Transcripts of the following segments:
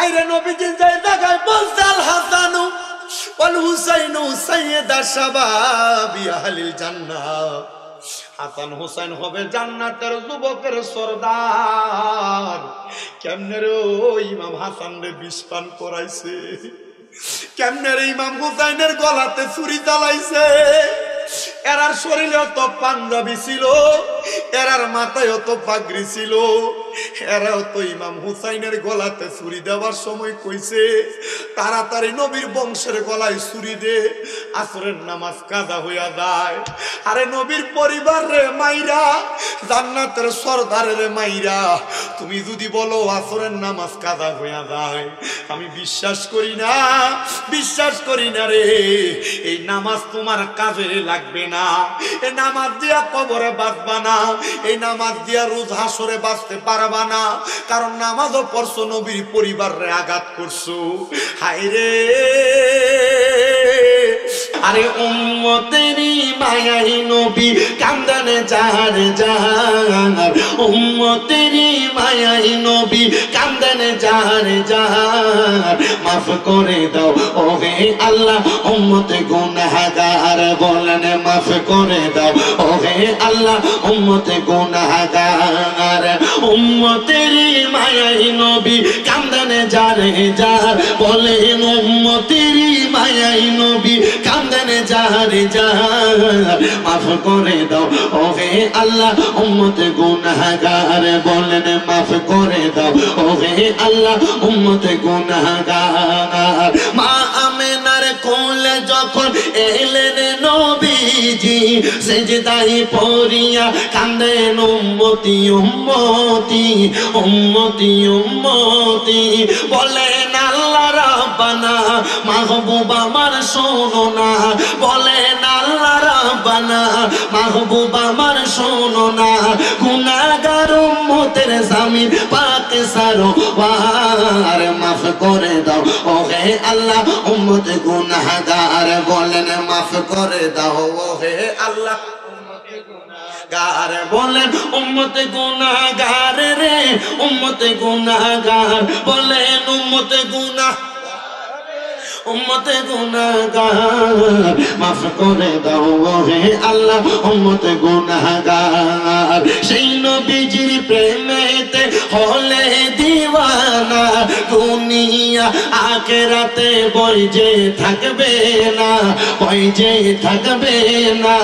হায়রে নবীজি যে জায়গায় বলছে আল হাসানু ওয়াল হুসাইনু সাইয়্যিদা শাবাবি আহলিল জান্নাহ, হাসান হুসাইন হবে জান্নাতের যুবকের সরদার। কেমনে রে ইমাম হাসান রে বিষ পান করাইছে, কেমনে রে ইমাম হুসাইনের গলাতে ছুরি চালাইছে। এরার শরীরে অত পাঞ্জাবি ছিল, এরার মাথায় অত পাগড়ি ছিল, এরাও তো ইমাম হুসাইনের গলাতে ছুরি দেওয়ার সময় কইছে তাড়াতাড়ি নবীর বংশের গলায় ছুরি দে, আসরের নামাজ কাজা হইয়া যায়। আরে নবীর পরিবার রে মাইরা, জান্নাতের সরদারের মাইরা তুমি যদি বলো আসরের নামাজ কাজা হইয়া যায়, আমি বিশ্বাস করি না, বিশ্বাস করি না রে। এই নামাজ তোমার কাজে লাগবে না, এই নামাজ দিয়া কবরে বাঁচবা না, এই নামাজ দিয়া রোজ হাসরে বাঁচতে পারবা না, কারণ নামাজও পড়ছো নবীর পরিবারে আঘাত করছো। হায়রে আরে উম্মতেরই মায়াই নবী কান্দানে যার যার, উম্মতেরই মায়াই নবী কান্দানে যার যার, মাফ করে দাও ওহে আল্লাহ উম্মতে গুনাহগার, বলেন মাফ করে দাও ওহে আল্লাহ উম্মতে গুনাহগার। উম্মতেরই মায়াই নবী কান্দানে যার যার, বলেন উম্মতেরই মায়াই নবী কান্দানে যার যার, মাফ করে দাও ওহে আল্লাহ উম্মতে গুনাহগার, বলেন মাফ করে দাও ওহে আল্লাহ উম্মতে গুনাহগার। মা আমেনার কোলে যখন এলেন নবীজি, সেজদায় পড়িয়া কান্দেন উম্মতি উম্মতি উম্মতি উম্মতি, বলেন আল্লাহ রাব্বানা মাহবুব আমার শোনো না, বলেন আল্লাহ রাব্বানা মাহবুব আমার শোনো না, গুনাহগার উম্মতের জামিন পাক সারোয়ার, মাফ করে দাও ওহে আল্লাহ উম্মতে গুনাহগার, বলেন মাফ করে দাও ওহে আল্লাহ উম্মতে গুনাহগার, বলেন উম্মতে গুনাহগার রে উম্মতে গুনাহগার, বলেন উম্মতে গুনাহ উম্মতে গুনাহগার, মাফ করে দাও ওহে আল্লাহ উম্মতে গুনাহগার। সেই নবীজির প্রেমেতে হলে দিওয়ানা, দুনিয়া আখিরাতে বই যে থাকবে না, বই যে থাকবে না।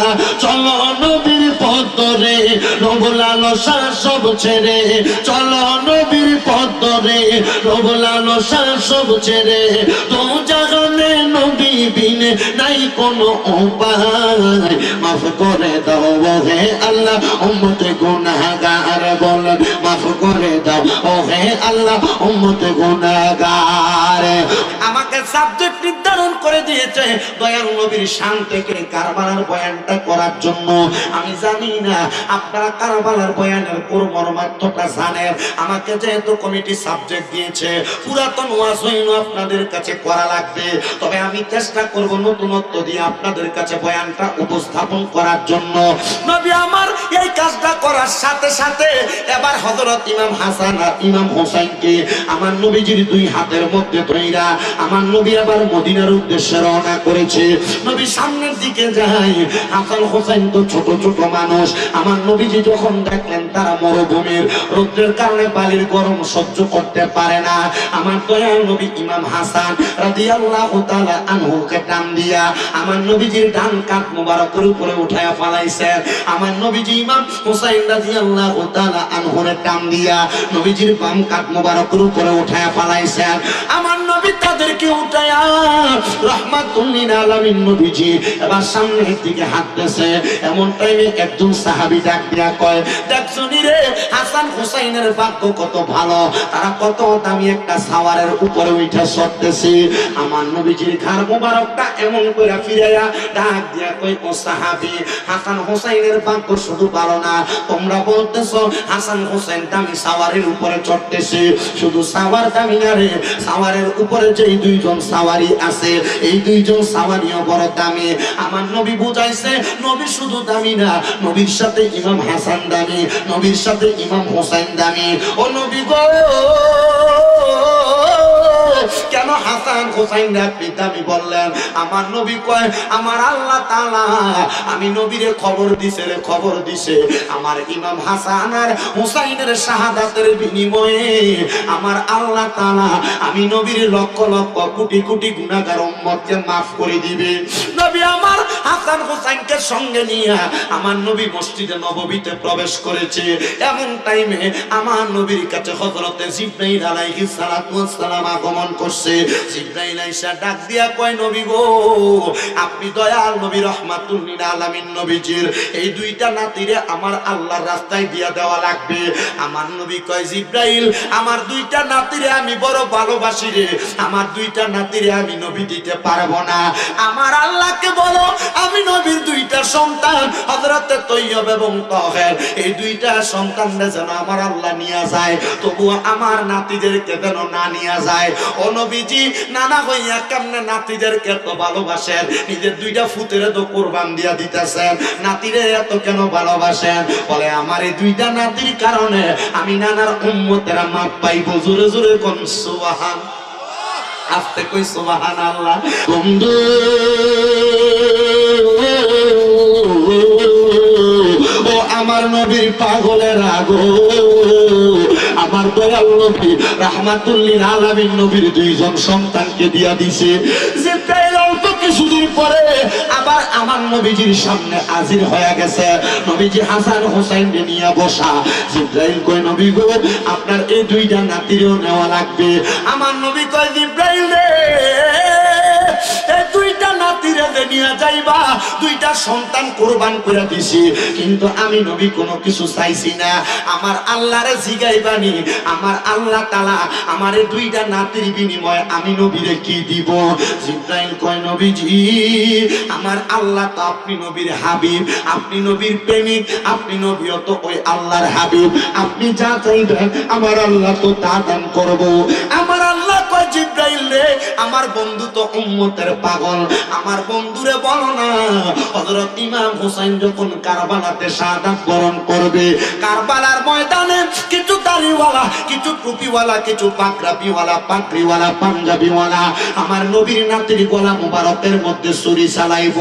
চলো নবীর পথ ধরে লোভ লালসা সব ছেড়ে, চলো নবীর পথ ধরে লোভ লালসা সব ছেড়ে, তো জাগানে নবী বিনে নাই কোনো উপায়, মাফ করে দাও ওহে আল্লাহ উম্মতে গুনাহগার, বলেন মাফ করে দাও ওহে আল্লাহ উম্মতে গুনাহগার। আমাকে সাবজেক্ট নির্ধারণ করে দিয়েছে দয়াল নবীর শান থেকে কারবালার বয়ানটা করার জন্য। আমি জানি না আপনারা কারবালার বয়ানের পুরো মর্মার্থটা জানেন। আমাকে যেহেতু কমিটি সাবজেক্ট দিয়েছে, পুরাতন ওয়াজ হইল আপনাদের কাছে করা লাগবে, তবে আমি চেষ্টা করব নতুনত্ব দিয়ে আপনাদের কাছে বয়ানটা উপস্থাপন করার জন্য। নবী আমার এই কাজটা করার সাথে সাথে এবার হযরত ইমাম হাসান আর ইমাম হোসেনকে আমার নবীজির দুই হাতের মধ্যে ধইরা আমার নবী আবার মদিনার উদ্দেশ্যে রওনা করেছে। নবী সামনের দিকে যায়, হাসান হোসেন তো ছোট ছোট মানুষ। আমার নবীজি যখন দেখলেন তারা মরুভূমির রৌদ্রের কারণে বালির গরম সহ্য করতে পারে না, আমার দয়াল নবী ইমাম হাসান রাদিয়াল্লাহু তাআলা আনহুকে টান দিয়া আমার নবীজির ডান কাঁধ মোবারকের উপরে উঠায়া ফালাইছেন। আমার নবীজি ইমাম হুসাইন রাদিয়াল্লাহু তাআলা আনহুরে টান দিয়া নবীজির বাম কাঁধ মোবারকের উপরে উঠায়া ফালাইছেন। আমার নবী তাদেরকে উঠায়া রাহমাতুল লিল আলামিন নবীজি এবার সামনের দিকে হাঁটতেছে। এমন টাইমে একজন সাহাবী ডাক দিয়া কয়, দেখছনি রে হাসান হুসাইনের ভাগ্য কত ভালো, তারা কত দামি একটা সাওয়ারের উপরে উঠা চড়তেছে। আমার নবীজির ঘাড় মোবারকটা এমন করে ফিরাইয়া ডাক দিয়া কই, ও সাহাবী, হাসান হুসাইনের ভাগ্য শুধু ভালো না, তোমরা বলতেছো হাসান হুসাইন দামি সাওয়ারের উপরে চড়তেছে। শুধু সাওয়ার দামি না রে, সাওয়ারের উপরে যে দুইজন সাওয়ারি আছে এই দুইজন সাওয়ারিও বড় দামি। আমার নবী বুঝাইছে নবী শুধু দামি না, নবীর সাথে ইমাম হাসান দামি, নবীর সাথে ইমাম হোসেন দামি। ও নবী গো হোসাইন আপনি দামি বললেন? আমার নবী কয় আমার আল্লাহ তাআলা আমি নবীরে খবর দিছে রে, খবর দিছে আমার ইমাম হাসান আর হুসাইনের শাহাদাতের বিনিময়ে আমার আল্লাহ তাআলা আমি নবীর লক্ষ লক্ষ কোটি কোটি গুনাহগার উম্মতকে maaf করে দিবে। নবী আমার হাসান হুসাইনকে সঙ্গে নিয়ে আমার নবী মসজিদে নববীতে প্রবেশ করেছে। এমন টাইমে আমার নবীর কাছে হযরতে জিবরাইল আলাইহিস সালাতু ওয়াস সালাম আগমন করছে। জিবরাইল আইসা ডাক দিয়া কয় নবী গো, আপনি দয়াল নবী রাহমাতুল লিল আলামিন নবীজির এই দুইটা নাতিরে আমার আল্লাহর রাস্তায় দিয়া দেওয়া লাগবে। আমার নবী কয় জিবরাইল আমার দুইটা নাতিরে আমি বড় ভালোবাসি রে, আমার দুইটা নাতিরে আমি নবী দিতে পারবো না। আমার আল্লাহকে বলো আমি নবীর দুইটা সন্তান হযরতে তৈয়ব এবং তাহের এই দুইটা সন্তানরা যেন আমার আল্লাহ নিয়ে যায়, তবুও আমার নাতিদেরকে যেন না নিয়ে যায়। ও নবীজি নানা হইয়া কেমনে নাতিদেরকে এত ভালোবাসেন, নিজের দুইটা ফুতেরে তো কুরবান দিয়া দিতেছেন, নাতিরে এত কেন ভালোবাসেন? বলে আমার এই দুইটা নাতির কারণে আমি নানার উম্মতেরা মাপ পাইব। জোরে জোরে কোন সুবহান, আস্তে কই সুবহানাল্লাহ। বন্ধু ও আমার নবীর পাগলের আগো, আমার দয়াল নবী রাহমাতুল লিল আলামিন নবীর দুইজন সন্তানকে দিয়া দিছে। জিবরাইল অল্প কিছুদিন পরে আবার আমার নবীজির সামনে হাজির হয়ে গেছে। নবীজি হাসান হোসেন নিয়ে বসা। জিবরাইল কয় নবী গো, আপনার এই দুইটা নাতিরও নেওয়া লাগবে। আমার নবী কয় জিবরাইল রে, এই দুইটা নাতিরে নিয়ে যাইবা, দুইটা সন্তান কুরবান করে দিছি, কিন্তু আমি নবী কোনো কিছু চাইছি না। আমার আল্লাহরে জিগাইবানি আমার আল্লাহ তাআলা আমার এই দুইটা নাতির বিনিময়ে আমি নবীরে কি দিব? জিবরাইল কয় নবীজি আমার আল্লাহ তো আপনি নবীর হাবিব, আপনি নবীর প্রেমিক, আপনি নবীও তো ওই আল্লাহর হাবিব, আপনি যা চাইবেন আমার আল্লাহ তো তা দান করব। আমার আল্লাহ কয় জিবরাইল রে, আমার বন্ধু তো উম্মতের পাগল, আমার বন্ধুরে বলো না হযরত ইমাম হোসেন যখন কারবালাতে শাহাদাত বরণ করবে, কারবালার ময়দানে কিছু দাড়িওয়ালা, কিছু টুপিওয়ালা, কিছু পাগড়িওয়ালা, পাগড়িওয়ালা, পাঞ্জাবিওয়ালা আমার নবীর নাতির গলা মুবারকের মধ্যে ছুরি চালাইব।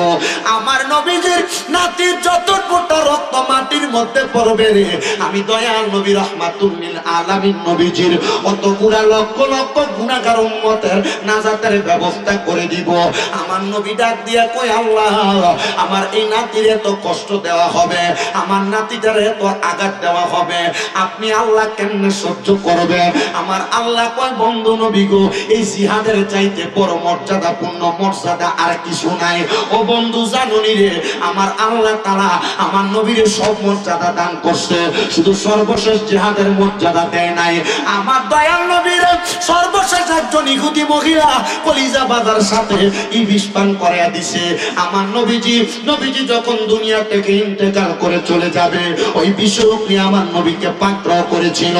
আমার নবীজির নাতির যত ফোঁটা রক্ত মাটির মধ্যে পড়বে রে, আমি দয়াল নবী রাহমাতুল লিল আলামিন নবীজির অতগুলা লক্ষ লক্ষ গুনাহগার উম্মতের নাজাতের ব্যবস্থা করে দিব। আমার নবী ডাক দিয়া কই আল্লাহ আমার এই নাতির এত কষ্ট দেওয়া হবে, আমার নাতিটার এত আঘাত দেওয়া হবে, আপনি আল্লাহ কেমনে সহ্য করবে? আমার আল্লাহ কয় বন্ধু নবী গো, এই জিহাদের চাইতে বড় মর্যাদাপূর্ণ মর্যাদা আর কিছু নাই। ও বন্ধু জানুনি রে, আমার আল্লাহ তাআলা আমার নবীর সব মর্যাদা দান করছে, শুধু সর্বশেষ জিহাদের মর্যাদা দেয় নাই। আমার দয়াল নবীর সর্বশেষ একজন ইহুদি মহিলা কলিজা বাজার সাথে ইবিশ পান করায়া দিছে। আমার নবীজি যখন দুনিয়া থেকে ইন্তেকাল করে চলে যাবে, ওই বিষয়টি আমার নবীকে পাকড়াও করেছিল।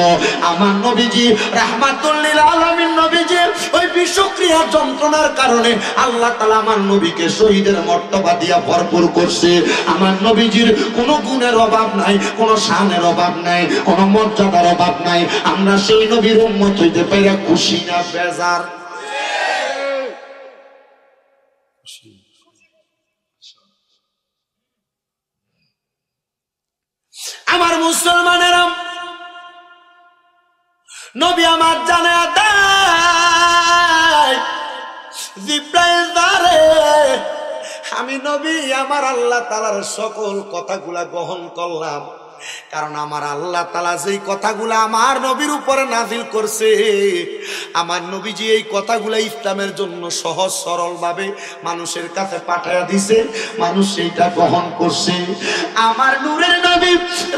আমার নবীজি রাহমাতুল লিল আলামিন নবীজি ওই বিষক্রিয়ার যন্ত্রণার কারণে আল্লাহ তাআলা আমার নবীকে শহীদের মর্তবা দিয়া ভরপুর করছে। আমার নবীজির কোনো গুণের অভাব নাই, কোনো শানের অভাব নাই, কোনো মর্যাদার অভাব নাই। আমরা সেই নবীর উম্মত হইতে পাইরা খুশি না বেজার? আমার মুসলমানেরা, নবী আমার জানা দেয় জিবরাইল দারে, আমি নবী আমার আল্লাহ তাআলার সকল কথাগুলা গ্রহণ করলাম, কারণ আমার আল্লাহ তাআলা যেই কথাগুলা আমার নবীর উপরে নাজিল করছে, আমার নবীজি এই কথাগুলা ইসলামের জন্য সহজ সরল ভাবে মানুষের কাছে পাঠায়া দিছে, মানুষ সেইটা গ্রহণ করছে। আমার নূরের নবী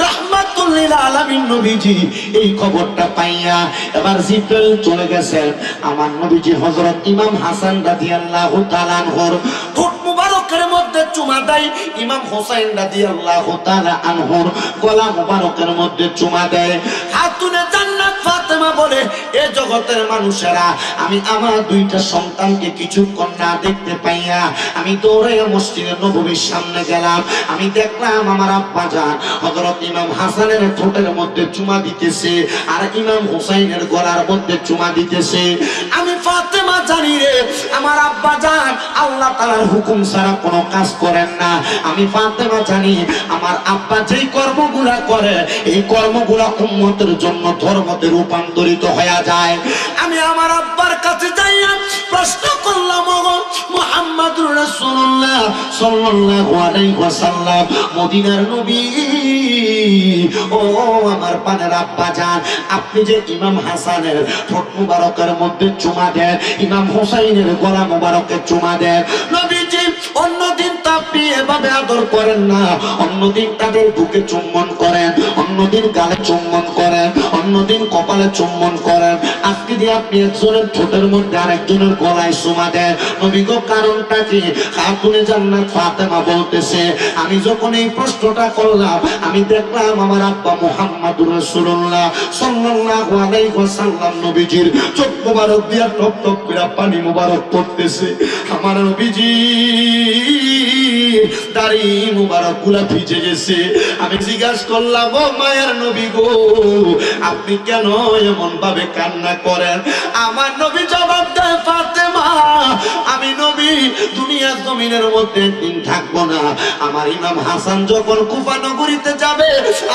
রাহমাতুল লিল আলামিন নবীজি এই খবরটা পাইয়া এবার জিবরাইল চলে গেছেন আমার নবীজি হযরত ইমাম হাসান রাদিয়াল্লাহু তাআলা আনহুর ঠোঁট মুবারকের মধ্যে চুমা দেয়, ইমাম হোসেন রাদিয়াল্লাহু তাআলা আনহুর গলা মুবারকের মধ্যে চুমা দেয়। খাতুনে জান্নাত ফাতেমা বলে, এ জগতের মানুষেরা, আমি আমার দুইটা সন্তানকে কিছুক্ষণ না দেখতে পাইয়া আমি দৌড়াইয়া মসজিদে নববীর সামনে গেলাম। আমি দেখলাম আমার আব্বা জান হযরত ইমাম হাসানের ঠোঁটের মধ্যে চুমা দিতেছে আর ইমাম হুসাইনের গলার মধ্যে চুমা দিতেছে। আমি ফাতেমা জানি রে, আমার আব্বা জান আল্লাহ তাআলার হুকুম ছাড়া কোনো কাজ করেন না। আমি ফাতেমা জানি আমার আব্বা যেই কর্মগুলা করে এই কর্মগুলা উম্মতের জন্য ধর্মতে রূপান্তরিত হয়ে যায়। আমি আমার আব্বার কাছে যাইয়া প্রশ্ন করলাম, ওগো মুহাম্মদুর রাসূলুল্লাহ সাল্লাল্লাহু আলাইহি ওয়াসাল্লাম, মদিনার নবী, ও আমার পানের আব্বা জান, আপনি যে ইমাম হাসানের ঠোঁট মুবারকের মধ্যে চুমা দেন, ইমাম হুসাইনের গলা মুবারকে চুমা দেন, নবীজি অন্যদিন তো আপনি এভাবে আদর করেন না, অন্যদিন তাদের বুকে চুম্বন করেন, অন্যদিন গালে চুম্বন করেন, অন্যদিন কপালে চুম্বন করেন, আজকে দিয়ে আপনি একজনের ঠোঁটের মধ্যে আরেকজনের গলায় চুমা দেন, নবী গো কারণটা কি? খাতুনে জান্নাত ফাতেমা বলতেছে, আমি যখন এই প্রশ্নটা করলাম আমি দেখলাম আমার আব্বা মুহাম্মদুর রাসূলুল্লাহ সাল্লাল্লাহু আলাইহি ওয়াসাল্লাম নবীজির চোখ মুবারক দিয়া টপ টপ করে পানি মুবারক পড়তেছে। আমার নবীজি দাড়ি মুবারক গুলা ভিজে গেছে। আমি জিজ্ঞাসা করলাম, ও মায়ের নবী গো, আপনি কেন এমন ভাবে কান্না করেন? আমার নবী জবাব দেয়, ফাতেমা, আমি নবী দুনিয়ার জমিনের মধ্যে একদিন থাকবো না। আমার ইমাম হাসান যখন কুফা নগরীতে যাবে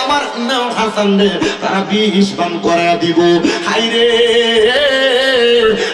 আমার ইমাম হাসানরে তারা বিষ পান করে দিব। হায়রে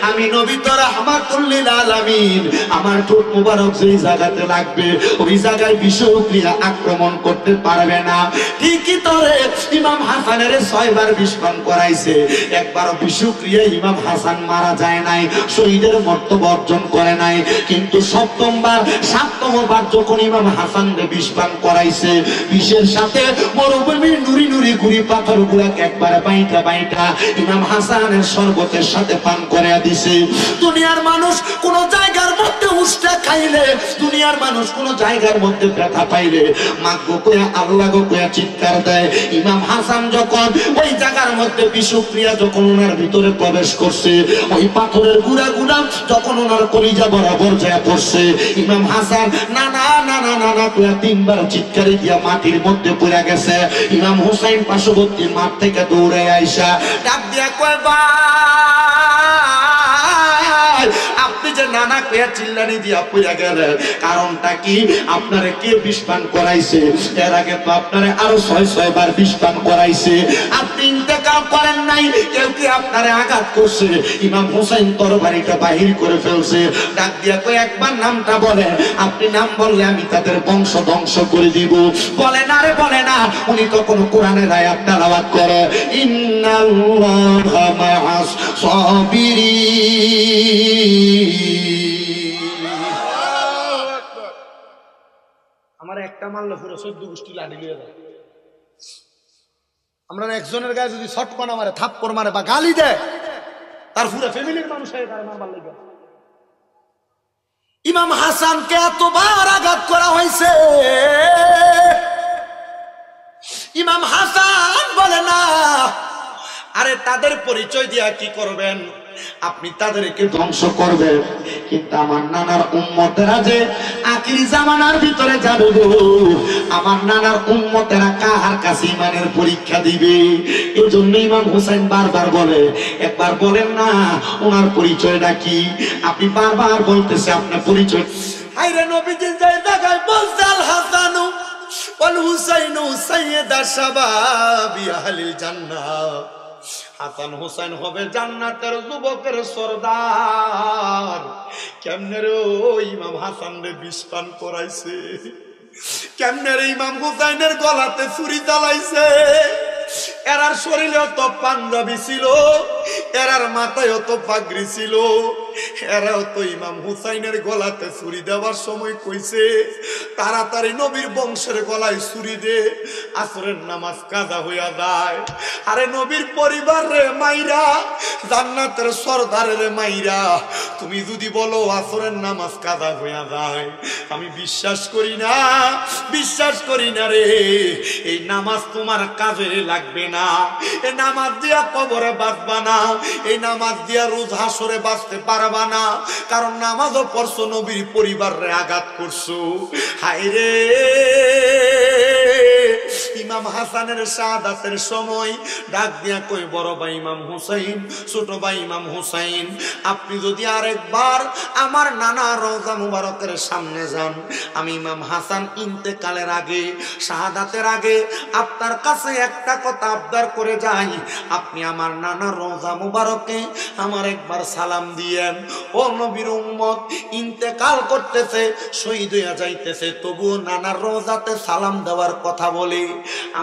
আমি নবী তো রাহমাতুল লিল আলামিন, আমার ঠোঁট মুবারক যেই জায়গাতে লাগবে ওই জায়গায় বিষক্রিয়া আক্রমণ করতে পারবে না। ঠিকই তরে ইমাম হাসানের 6 বার বিষ পান করাইছে, একবারও বিষক্রিয়া ইমাম হাসান মারা যায় নাই, শহীদের মর্তবা অর্জন করে নাই। কিন্তু 7ম বার যখন ইমাম হাসানকে বিষ পান করাইছে, বিষের সাথে মরুভূমির নুরি নুরি গুড়ি পাথর গুলাকে একবার বাইটা বাইটা ইমাম হাসানের শরবতের সাথে পান করে দিছে। দুনিয়ার মানুষ কোন জায়গার মধ্যে উষ্টা খাইলে, দুনিয়ার মানুষ কোন জায়গার মধ্যে ব্যথা পাইলে মাগো কয়া আল্লাহ গো কয়া চিৎকার দেয়। ইমাম হাসান যখন ওই জায়গার মধ্যে বিষক্রিয়া যখন ওনার ভিতরে প্রবেশ করছে, ওই পাথরের গুড়া গুড়া যখন ওনার কলিজা বরাবর যায় পড়ছে, ইমাম হাসান না না না না না না কয়া 3 বার চিৎকারি দিয়া মাটির মধ্যে পড়ে গেছে। ইমাম হুসাইন পার্শ্ববর্তী মাঠ থেকে দৌড়ে আইসা ডাক দিয়া কয়, আপনি যে নানা কয়া চিল্লানি দিয়া পড়ে গেলেন, কারণটা কি? আপনারে কে বিষ পান করাইছে? এর আগে তো আপনারে আরো 6 বার বিষ পান করাইছে, আপনি ইন্তেকাল করেন নাই, কেউ কি আপনারে আঘাত করছে? ইমাম হুসাইন তরবারিটা বাহির করে ফেলছে। ডাক দিয়া কই, একবার নামটা বলেন, আপনি নাম বললে আমি তাদের বংশ ধ্বংস করে দিব। বলে না রে, বলে না। উনি তখন কোরআনের আয়াত তেলাওয়াত করে, ইন্নাল্লাহা মা'আস সাবিরিন। আমার একটা মারলে পুরো 14 গোষ্ঠী লাঠি নিয়ে যায়। আমরা একজনের গায়ে যদি ছটকনা মারে, থাপ্পড় মারে বা গালি দেয়, তার পুরো ফ্যামিলির মানুষ হয়ে তার মারবার লাগে। ইমাম হাসানকে এতবার আঘাত করা হয়েছে, ইমাম হাসান বলে না, আরে তাদের পরিচয় দিয়া কি করবেন? আপনি তাদেরকে ধ্বংস করবেন, কিন্তু আমার নানার উম্মতেরা যে আখিরি জামানার ভিতরে যাবে গো, আমার নানার উম্মতেরা কার কাছে ইমানের পরীক্ষা দিবে? এজন্য ইমাম হুসাইন বারবার বলে, একবার বলেন না ওনার পরিচয়টা কি? আপনি বারবার বলতেছে আপনার পরিচয়। আইরে নবীজি যে জায়গায় বলছে, আল হাসানু ওয়াল হুসাইনু সাইয়্যিদা শাবাবি আহলিল জান্নাহ, হাসান হুসাইন হবে জান্নাতের যুবকের সরদার। কেমনে রে ইমাম হাসান রে বিষ পান করাইছে, কেমনে রে ইমাম হুসাইনের গলাতে ছুরি চালাইছে। এরার শরীরে তো পাঞ্জাবি ছিল, এরার মাথায় অত পাগড়ি ছিল, এরাও তো ইমাম হুসাইনের গলাতে ছুরি দেওয়ার সময় কইছে তাড়াতাড়ি নবীর বংশের গলায় ছুরি দে, আসরের নামাজ কাজা হইয়া যায়। আরে নবীর পরিবার রে মাইরা, জান্নাতের সরদারের মাইরা, তুমি যদি বলো আসরের নামাজ কাজা হইয়া যায়, আমি বিশ্বাস করি না, বিশ্বাস করি না রে। এই নামাজ তোমার কাজে লাগবে না, এই নামাজ দিয়া কবরে বাঁচবা না, এই নামাজ দিয়া রোজ হাসরে বাঁচতে পারবা না, কারণ নামাজও পড়ছো, নবীর পরিবারে আঘাত করছো। হায় রে, ইমাম হাসানের শাহাদাতের সময় ডাক দিয়া কই, বড় ভাই ইমাম হুসাইন, ছোট ভাই ইমাম হুসাইন, আপনি যদি আরেকবার আমার নানা রওজা মুবারকের সামনে যান, আমি ইমাম হাসান ইন্তেকালের আগে, শাহাদাতের আগে আপনার কাছে একটা কথা আবদার করে যাই, আপনি আমার নানা রওজা মুবারকে আমার একবার সালাম দিয়েন। ও নবীর উম্মত, ইন্তেকাল করতেছে, শহীদ হইয়া যাইতেছে, তবুও নানার রওজাতে সালাম দেওয়ার কথা বলে।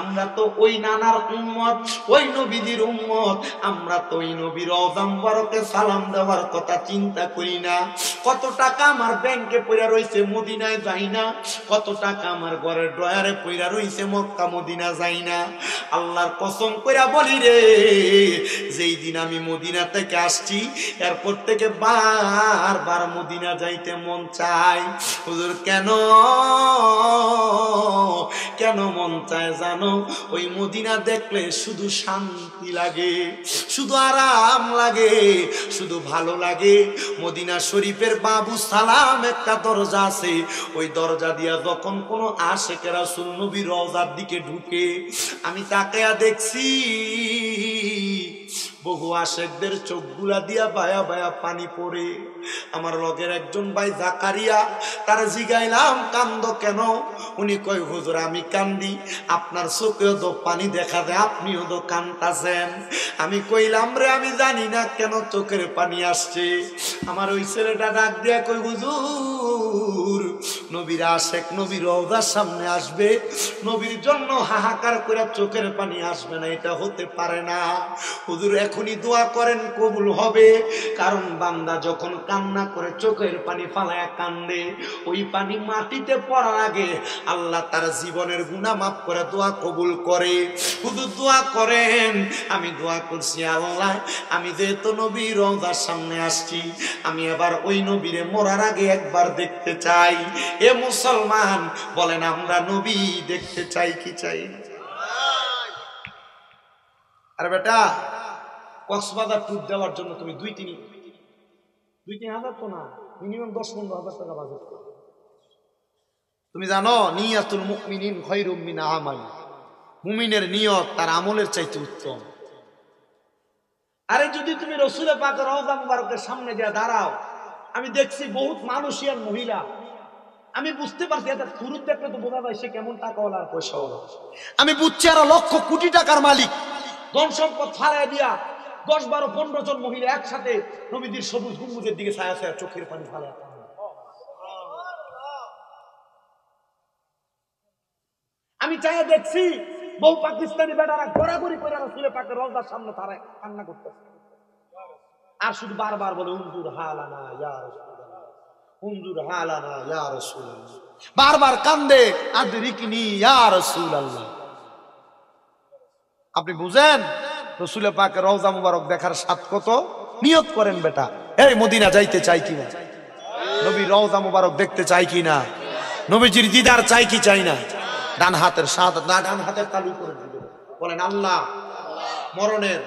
আমরা তো ওই নানার উম্মত, ওই নবীর উম্মত, আমরা তো ওই নবীর রওজা মুবারকে সালাম দেওয়ার কথা চিন্তা করি না। কত টাকা আমার ব্যাংকে পড়া রইছে, মদিনায় যাই না, কত টাকা আমার ঘরের ড্রয়ারে পড়া রইছে, মক্কা মদিনা যাই না। আল্লাহর কসম কইরা বলি রে, যেই দিন আমি মদিনা থেকে আসছি, এরপর থেকে বারবার মদিনা যাইতে মন চাই। হুজুর কেন কেন মন চায় জানো? ওই মদিনা দেখলে শুধু শান্তি লাগে, শুধু আরাম লাগে, শুধু ভালো লাগে। মদিনা শরীফের বাবু সালাম একটা দরজা আছে, ওই দরজা দিয়া যখন কোনো আশেকে রাসূল নবীর রওজার দিকে ঢুকে, আমি তাকায়া দেখছি বহু আশেকদের চোখগুলা দিয়া বায়া বায়া পানি পড়ে। আমার লগের একজন ভাই জাকারিয়া, তার জিগাইলাম কান্দ কেন? উনি কয়, হুজুর আমি কান্দি, আপনার চোখেও তো পানি দেখা যায়, আপনিও তো কান্দাছেন। আমি কইলাম রে, আমি জানি না কেন চোখের পানি আসছে। আমার ওই ছেলেটা ডাক দিয়া কই, হুজুর নবীর আশেক নবীর রওজার সামনে আসবে, নবীর জন্য হাহাকার করে চোখের পানি আসবে না, এটা হতে পারে না। হুজুর এখনই দোয়া করেন, কবুল হবে। কারণ বান্দা যখন কান্না করে চোখের পানি ফালায়া কান্দে, ওই পানি মাটিতে পড়ার আগে আল্লাহ তার জীবনের গুনাহ মাফ করে দোয়া কবুল করে। হুজুর দোয়া করেন। আমি দোয়া করছি, আল্লাহ আমি যেহেতু নবীর রওজার সামনে আসছি, আমি এবার ওই নবীরে মরার আগে একবার দেখতে চাই। এ মুসলমান বলেন, আমরা নবী দেখতে চাই কি চাই? আরে বেটা, কক্সবাজার ট্যুর দেওয়ার জন্য তুমি 2-3 হাজার তো না, মিনিমাম 10-15 হাজার টাকা বাজেট করো। তুমি জানো নিয়াতুল মুমিনিন খায়রুম মিন আমালি, মুমিনের নিয়ত তার আমলের চাইতে উত্তম। আরে যদি তুমি রাসূল পাকের রওজা মুবারকের সামনে গিয়ে দাঁড়াও, আমি দেখছি বহুত মালয়েশিয়ার মহিলা, আমি বুঝতে পারছি এদের ফুরুত দেখলে তো বোঝা যায় সে কেমন টাকাওয়ালা আর পয়সাওয়ালা। আমি বুঝছি এরা লক্ষ কোটি টাকার মালিক, ধন সম্পদ ফালায় দিয়া 10-12-15 জন মহিলা একসাথে নবীজির সবুজ গম্বুজের দিকে ছায়া ছায়া চোখের পানি ফালায়। আমি চাইয়া দেখছি বহু পাকিস্তানি বেটারা গড়াগড়ি করে রাসূল পাকের রওজার সামনে তারা কান্না করতেছে, আর শুধু বারবার বলে, উনজুর হালানা ইয়া রাসূলুল্লাহ, উনজুর হালানা ইয়া রাসূলুল্লাহ, বারবার কান্দে, আদরিকনি ইয়া রাসূলুল্লাহ। আপনি বুঝেন রাসূল পাকের রওজা মুবারক দেখার স্বাদ কত? নিয়ত করেন বেটা, এই মদিনা যাইতে চাই কিনা, নবীর রওজা মুবারক দেখতে চাই কিনা, নবীজির দিদার চাই কি চাই না? ডান হাতের শাহাদাত না, ডান হাতের তালু করে দিবেন, বলেন আল্লাহ মরণের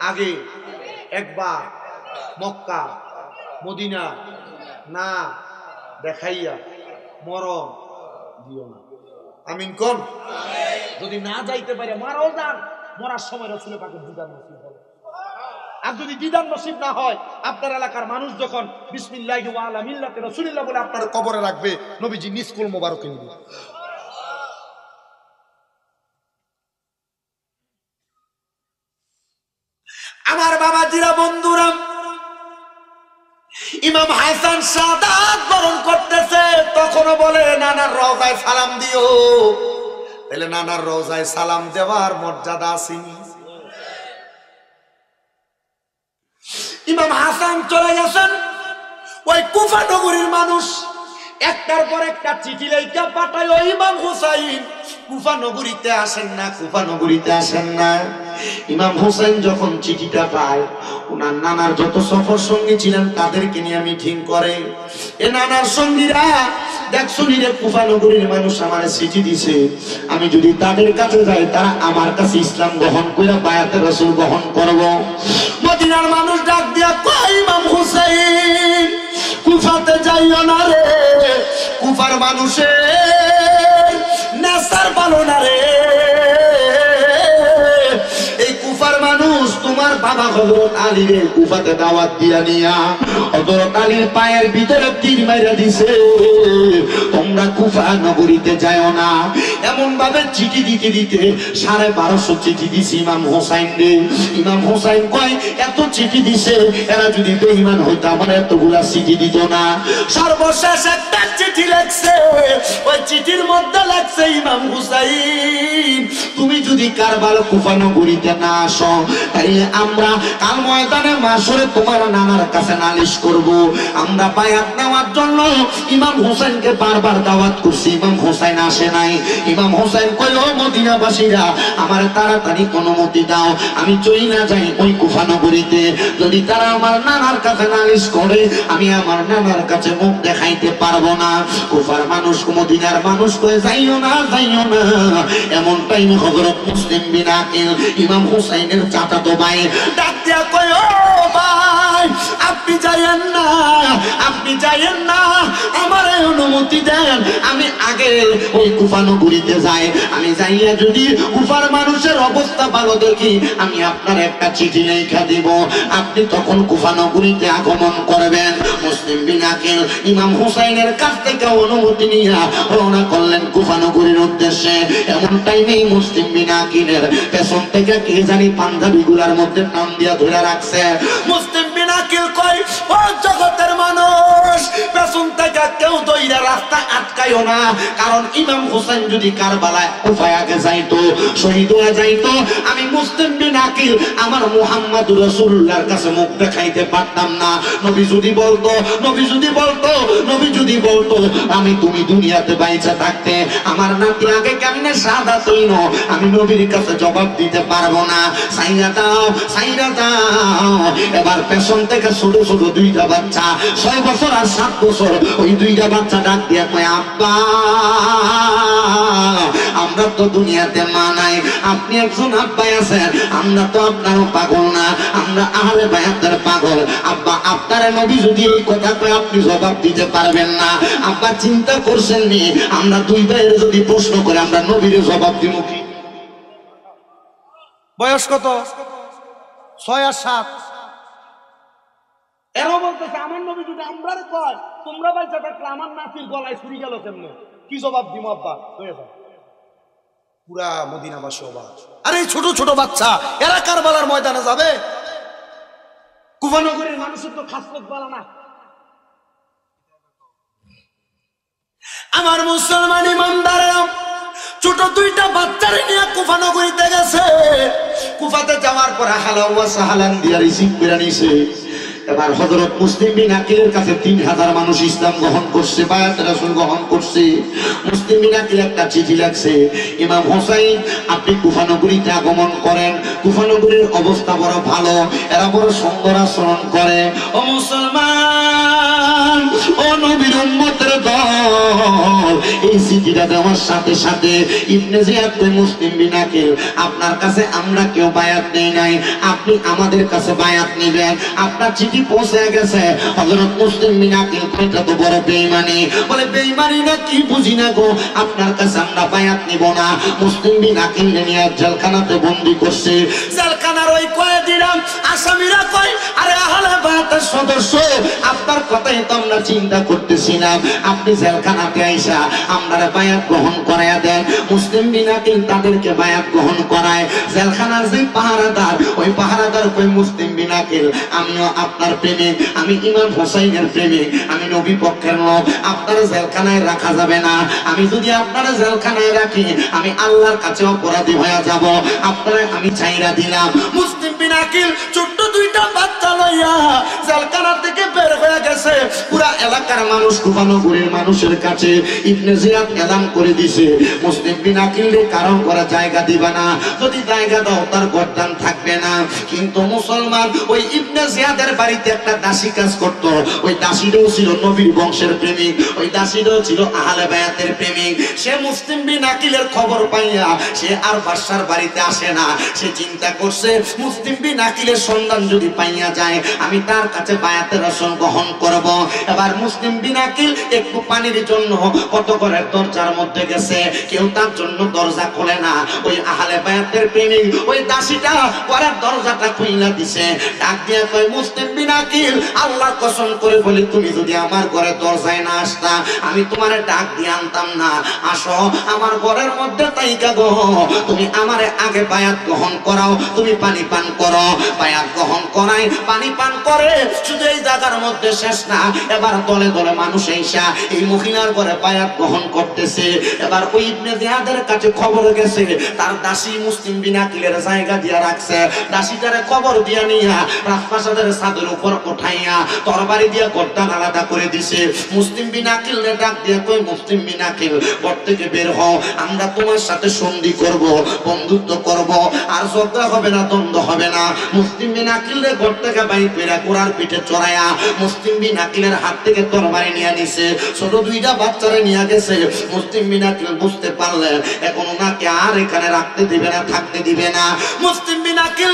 আগে একবার মক্কা মদিনা না দেখাইয়া মরণ দিও না। আমিন কোন? যদি না যাইতে পারে মারাও যান, মরার সময় রাসূল পাকের দিদার নসিব হবে। আর যদি দিদার নসিব না হয়, আপনার এলাকার মানুষ যখন বিসমিল্লাহি ওয়া আলা মিল্লাতি রাসূলিল্লাহ বলে আপনার কবরে রাখবে, নবীজি নিষ্কুল মোবারকে নিবে। আমার বাবাজিরা, বন্ধুরা, ইমাম হাসান শাহাদাত বরণ করতেছে, তখনও বলে নানার রওজায় সালাম দিও। তাহলে নানার রওজায় সালাম দেওয়ার মর্যাদা আসেনি? ইমাম হাসান চলে গেছেন, ওই কুফা নগরীর মানুষ একটার পর একটা চিঠি লেখা পাঠায়, ওই ইমাম হুসাইন কুফা নগরীতে আসেন না, কুফা নগরীতে আসেন না। ইমাম হুসাইন যখন চিঠিটা পায়, ওনার নানার যত সফর সঙ্গী ছিলেন তাদেরকে নিয়ে মিটিং করে। এ নানার সঙ্গীরা, দেখছো রে কুফা নগরীর মানুষ আমার চিঠি দিছে, আমি যদি তাদের কাছে যাই তারা আমার কাছে ইসলাম গ্রহণ করে বায়াতে রাসূল গ্রহণ করব। মদিনার মানুষ ডাক দিয়া কয়, ইমাম হুসাইন কুফাতে যাইও না রে, কুফার মানুষের নেশার ভালো না রে, এই কুফার মানুষ তোমার বাবা হযরত আলীর কুফাতে দাওয়াত দিয়া নিয়া হযরত আলীর পায়ের ভিতরে তীর মাইরা দিছে, তোমরা কুফা নগরীতে যাও না। এমন ভাবে চিঠি দিতে দিতে 1250 চিঠি দিছে ইমাম হুসাইন রে। ইমাম হুসাইন কয়, এত চিঠি দিছে, এরা যদি বেঈমান হইতো আমার এতগুলা চিঠি দিত না। সর্বশেষ একটা চিঠি লেখছে, ওই চিঠির মধ্যে লেখছে, ইমাম হুসাইন তুমি যদি কারবাল কুফা নগরীতে না আসো, তাইলে আমরা কাল ময়দানে মাশরে তোমার নানার কাছে নালিশ করব। আমরা বায়াত নেওয়ার জন্য ইমাম হুসাইনকে বারবার দাওয়াত করছি, ইমাম হুসাইন আসে নাই। ইমাম হুসাইন কয়, ও মদিনাবাসীরা আমার তাড়াতাড়ি অনুমতি দাও, আমি চই না যাই ওই কুফা নগরীতে। যদি তারা আমার নানার কাছে নালিশ করে, আমি আমার নানার কাছে মুখ দেখাইতে পারবো না। কুফার মানুষ মদিনার মানুষ কয়ে যাইও না, যাইও না। এমন টাইমে হযরত মুসলিম বিন আকিল ইমাম হুসাইনের চাচাতো ভাই ডাক দিয়া কয়, ও ভাই আপনি যাইয়েন না, আপনি যাইয়েন না, আমার অনুমতি দেন, আমি আগে ওই কুফা নগরীতে যাই। আমি যাইয়া যদি কুফার মানুষের অবস্থা ভালো দেখি, আমি আপনার একটা চিঠি লেখা দিব, আপনি তখন কুফা নগরীতে আগমন করবেন। মুসলিম বিন আকিল ইমাম হুসাইনের কাছ থেকে অনুমতি নিয়ে রওনা করলেন কুফা নগরীর উদ্দেশ্যে। এমন টাইমেই মুসলিম বিন আকিলের পেছন থেকে কে জানি পাঞ্জাবি গুলার মধ্যে টান দিয়া ধরে রাখছে। মুসলিম বিন আকিল কয়, ও জগতের মানুষ, পেছন থেকে কেউ দইরা রাস্তা আটকাইও না, কারণ ইমাম হুসাইন যদি কারবালায় কুফায় আগে যাইতো, শহীদ হয়ে যাইতো, আমি মুসলিম বিন আকিল আমার মুহাম্মদুর রাসূলুল্লাহর কাছে মুখ দেখাইতে পারতাম না। নবী যদি বলতো, নবী যদি বলতো, নবী যদি বলতো আমি তুমি দুনিয়াতে বাইচা থাকতে আমার নাতি আগে কেমনে শাহাদাত হইল, আমি নবীর কাছে জবাব দিতে পারবো না। সাইরা দাও, সাইরা দাও। এবার পেছন থেকে ছোট ছোট দুইটা বাচ্চা, 6 বছর আর 7 বছর, ওই দুইটা বাচ্চা ডাক দিয়া কয়, আব্বা আমরা তো দুনিয়াতে মা নাই, আপনি একজন আব্বাই আছেন, আমরা তো আপনারও পাগল না, আমরা আহলে বায়াতের পাগল। আব্বা আপনার নবী যদি এই কথা কয় আপনি জবাব দিতে পারবেন না। আব্বা চিন্তা করছেন নি, আমরা দুই ভাইয়ের যদি প্রশ্ন করে আমরা নবীর জবাব দিব কি? বয়স কত? 6 আর 7। এরাও বলতেছে আমার নবী যদি আমরা কয় তোমরা বাইচা থাকলে আমার নাতির গলায় ছুরি গেল কেমনে, কি জবাব দিব আব্বা? হয়ে যায় পুরা মদিনাবাসী অবাক। আরে ছোট ছোট বাচ্চা, এরা কারবালার ময়দানে যাবে? কুফা নগরীর মানুষের তো খাসলত বলা না। আমার মুসলমান ইমানদারেরা ছোট দুইটা বাচ্চারে নিয়ে কুফা নগরীতে গেছে। কুফাতে যাওয়ার পরে হালাওয়া সাহালান দিয়া রিসিভ করে নিছে। এবার হযরত মুসলিম বিন আকিলের কাছে 3000 মানুষ ইসলাম গ্রহণ করছে, বায়াত রাসূল গ্রহণ করছে। মুসলিম বিন আকিল একটা চিঠি লিখছে, ইমাম হুসাইন আপনি কুফা নগরীতে আগমন করেন, কুফা নগরীর অবস্থা বড় ভালো, এরা বড় সুন্দর আচরণ করে। ও মুসলমান, ও নবীর উম্মতের দল, এই চিঠিটা দেওয়ার সাথে সাথে ইবনে জিয়াদ কয়, মুসলিম বিন আকিল আপনার কাছে আমরা কেউ বায়াত নেই নাই, আপনি আমাদের কাছে বায়াত নেবেন। আপনার চিঠি পৌঁছে গেছে। হযরত মুসলিম বিন আকিল কয়টা তো বড় বেঈমানি, বলে বেঈমানি না কি বুঝি না গো, আপনার কাছে আমরা বায়াত নিব না। মুসলিম বিন আকিল নিয়ে জেলখানাতে বন্দী করছে। জেলখানার ওই কয়েদিরা আসামিরা কয়, আরে আহলে বায়াতের সদস্য আপনার কথাই তো আমরা চিন্তা করতেছিলাম, আপনি জেলখানাতে আইসা আমরা বায়াত গ্রহণ করাইয়া দেন। মুসলিম বিন আকিল তাদেরকে বায়াত গ্রহণ করায়। জেলখানার যে পাহারাদার, ওই পাহারাদার কই, মুসলিম বিন আকিল আমিও আপনার প্রেমিক, আমি ইমাম হুসাইনের প্রেমিক, আমি নবী পক্ষের লোক, আপনার জেলখানায় রাখা যাবে না। আমি যদি আপনার জেলখানায় রাখি আমি আল্লাহর কাছে অপরাধী হয়ে যাব, আপনারা আমি চাইরা দিলাম। মুসলিম বিন আকিল ছোট্ট দুইটা বাচ্চা লইয়া জেলখানা থেকে বের হয়ে গেছে। পুরা এলাকার মানুষ, কুবানগরের মানুষের কাছে ইবনে জিয়াদ এলান করে দিছে, মুসলিম বিন আকিলকে কারণ করা জায়গা দিবা না, যদি জায়গা দাও তার গর্দান থাকবে না। কিন্তু মুসলমান ওই ইবনে জিয়াদের বাড়িতে একটা দাসী কাজ করত। ওই দাসীটাও ছিল নবীর বংশের প্রেমিক, ওই দাসীটাও ছিল আহলে বায়াতের প্রেমিক। সে মুসলিম বিন আকিলের খবর পাইয়া সে আর বাদশার বাড়িতে আসে না। সে চিন্তা করছে মুসলিম বিন আকিলের সন্ধান যদি পাইয়া যায় আমি তার কাছে বায়াতের রসন গ্রহণ করব। এবার মুসলিম বিন আকিল একটু পানির জন্য কত করে দরজার মধ্যে গেছে, কেউ তার জন্য দরজা খোলে না। ওই আহলে বায়াতের প্রেমিক ওই দাসীটা ঘরের দরজাটা খুইলা দিছে, ডাক দিয়া কয়, মুসলিম বিন আকিল আল্লাহর কসম করে বলি তুমি যদি আমার ঘরে দরজায় না আসতা আমি তোমারে ডাক দিয়ে আনতাম না। আসো আমার ঘরের মধ্যে তাইকা গো, তুমি আমারে আগে বায়াত গ্রহণ করাও, তুমি পানি পান করো। বায়াত গ্রহণ করাই পানি পান করে শুধু এই জায়গার মধ্যে শেষ না, এবার দলে দলে মানুষ এসা এই মহিলার ঘরে বায়াত গ্রহণ করতেছে। এবার ওই ইবনে জিয়াদের কাছে খবর গেছে তার দাসী মুসলিম বিন আকিলের জায়গা দিয়া রাখছে। দাসীটারে খবর দিয়া নিয়া রাজপ্রাসাদের ছাদের উপর উঠাইয়া তরবারি দিয়া গর্দান আলাদা করে দিছে। মুসলিম বিন আকিলরে ডাক দিয়া কই, মুসলিম বিন আকিল ঘর থেকে বের হও, আমরা তোমার সাথে সন্ধি করব, বন্ধুত্ব করব, আর ঝগড়া হবে না, দ্বন্দ্ব হবে না। মুসলিম বিন আকিলরে ঘর থেকে বাইর করে ঘোড়ার পিঠে চড়াইয়া মুসলিম বিন আকিলের হাত থেকে তরবারি নিয়ে নিছে। ছোট দুইটা বাচ্চারে নিয়ে গেছে। মুসলিম বিন আকিল বুঝতে পারলেন এখন ওনাকে আর এখানে রাখতে দিবে না, থাকতে দিবে না। মুসলিম বিন আকিল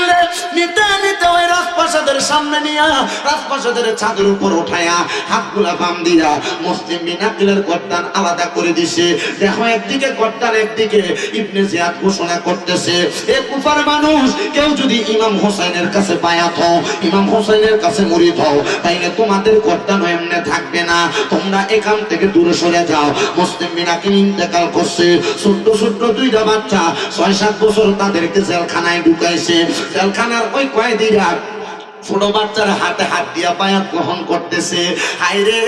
নিতে নিতে ওই রাজপ্রাসাদের সামনে নিয়ে রাজপ্রাসাদের ছাদের উপর উঠাইয়া হাতগুলা বাম দিয়া মুসলিম বিন আকিলের গর্দান আলাদা করে দিছে। দেখো একদিকে গর্দান, একদিকে ইবনে জিয়াদ ঘোষণা করতেছে, এ কুফার মানুষ কেউ যদি ইমাম হোসেনের কাছে বায়াত হও, ইমাম হোসেনের কাছে মুরিদ হও, তাইলে তোমাদের গর্দান এমনি থাকবে না, তোমরা এখান থেকে দূরে সরে যাও। মুসলিম বিন আকিল ইন্তেকাল করছে। ছোট্ট ছোট্ট দুইটা বাচ্চা 6-7 বছর তাদেরকে জেলখানায় ঢুকাইছে। জেলখানার ওই কয়েদিরা ছোট বাচ্চার হাতে হাত দিয়া বায়াত গ্রহণ করতেছে। হায়রে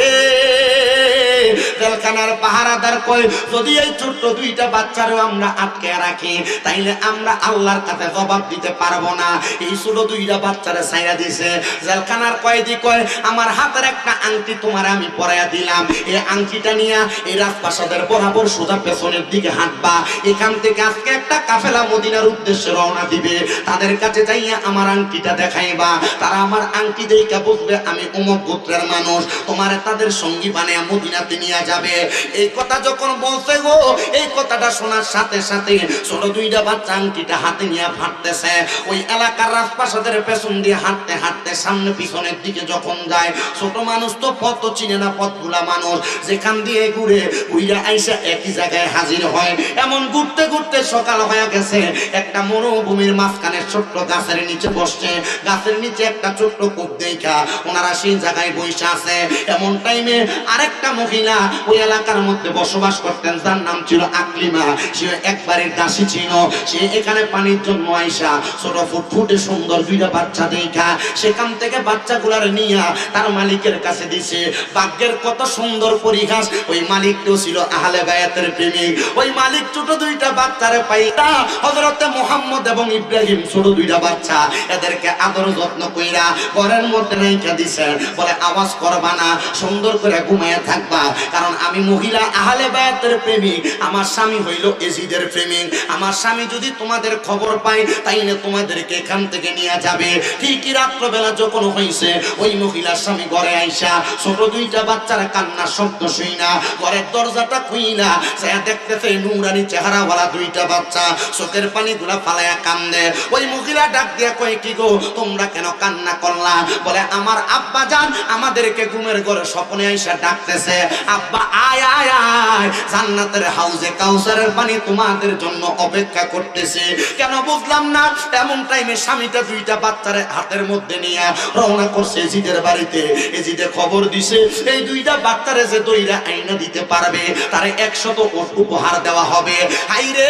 জেলখানার পাহারাদার কয়, যদি এই ছোট্ট দুইটা বাচ্চারও আমরা আটকে রাখি তাইলে আমরা আল্লাহর কাছে জবাব দিতে পারবো না। এই ছোট দুইটা বাচ্চারে ছাইরা দিছে। জেলখানার কয়েদি কয়, আমার হাতের একটা আংটি তোমার আমি পরাইয়া দিলাম, এই আংটিটা নিয়ে এই রাজপ্রাসাদের বরাবর সোজা পেছনের দিকে হাঁটবা। এখান থেকে আজকে একটা কাফেলা মদিনার উদ্দেশ্যে রওনা দিবে, তাদের কাছে যাইয়া আমার আংটিটা দেখাইবা, তারা আমার আংটি দেখে বুঝবে আমি অমুক গোত্রের মানুষ, তোমারে তাদের সঙ্গী বানিয়ে মদিনাতে নিয়ে যাবে। এই কথা যখন বলছে গো, এই কথাটা শোনার সাথে সাথে ছোট দুইটা বাচ্চা আংটিটা হাতে নিয়ে হাঁটতেছে। ওই এলাকার রাজপ্রাসাদের পেছন দিয়ে হাঁটতে হাঁটতে সামনে পিছনের দিকে যখন যায়, ছোট মানুষ তো পথ চিনে না, পথগুলা মানুষ যেখান দিয়ে ঘুরে ঘুরে আইসা একই জায়গায় হাজির হয়। এমন ঘুরতে ঘুরতে সকাল হয়ে গেছে। একটা মরুভূমির মাঝখানে ছোট্ট গাছের নিচে বসছে। গাছের নিচে একটা ছোট্ট কূপ দেখা ওনারা সেই জায়গায় বসে আছে। এমন টাইমে আরেকটা মহিলা ওই এলাকার মধ্যে বসবাস করতেন, যার নাম ছিল আকলিমা। সে একবারে দাসী ছিল। সে এখানে পানির জন্য আইসা ছোট ফুটফুটে সুন্দর দুইটা বাচ্চা দেখা সেখান থেকে বাচ্চাগুলার নিয়ে তার মালিকের কাছে দিছে। ভাগ্যের কত সুন্দর পরিহাস, ওই মালিকটাও ছিল আহলে বায়াতের প্রেমিক। ওই মালিক ছোট দুইটা বাচ্চারে পাইতা হযরতে মুহাম্মদ এবং ইব্রাহিম ছোট দুইটা বাচ্চা, এদেরকে আদর যত্ন কইরা ঘরের মধ্যে রাইখা দিছেন। বলে আওয়াজ করবা না, সুন্দর করে ঘুমাইয়া থাকবা, কারণ আমি মহিলা আহলে বায়াতের প্রেমিক, আমার স্বামী হইল এজিদের প্রেমিক। আমার স্বামী যদি তোমাদের খবর পায় তাইলে তোমাদেরকে এখান থেকে নিয়ে যাবে। ঠিকই রাত্রবেলা যখন হইছে, ওই মহিলার স্বামী ঘরে আইসা ছোট দুইটা বাচ্চার কান্নার শব্দ শুই না ঘরের দরজাটা খুইলা সে দেখতেছে নুরানি চেহারাওয়ালা দুইটা বাচ্চা চোখের পানি গুলা ফালাইয়া কান্দে। ওই মহিলা ডাক দিয়া কয়, কি গো তোমরা কেন কান্না করলা? বলে আমার আব্বা জান আমাদেরকে ঘুমের ঘরে স্বপ্নে আইসা ডাকতেছে, আব্বা আয় আয় আয়, জান্নাতের হাউজে কাউসারের পানি তোমাদের জন্য অপেক্ষা করতেছে। কেন বুঝলাম না। এমন টাইমে স্বামীটা দুইটা বাচ্চারে হাতের মধ্যে নিয়ে রওনা করছে এজিদের বাড়িতে। এজিদে খবর দিছে এই দুইটা বাচ্চারে যে দইরা আইনা দিতে পারবে তারে 100 ওট উপহার দেওয়া হবে। হাইরে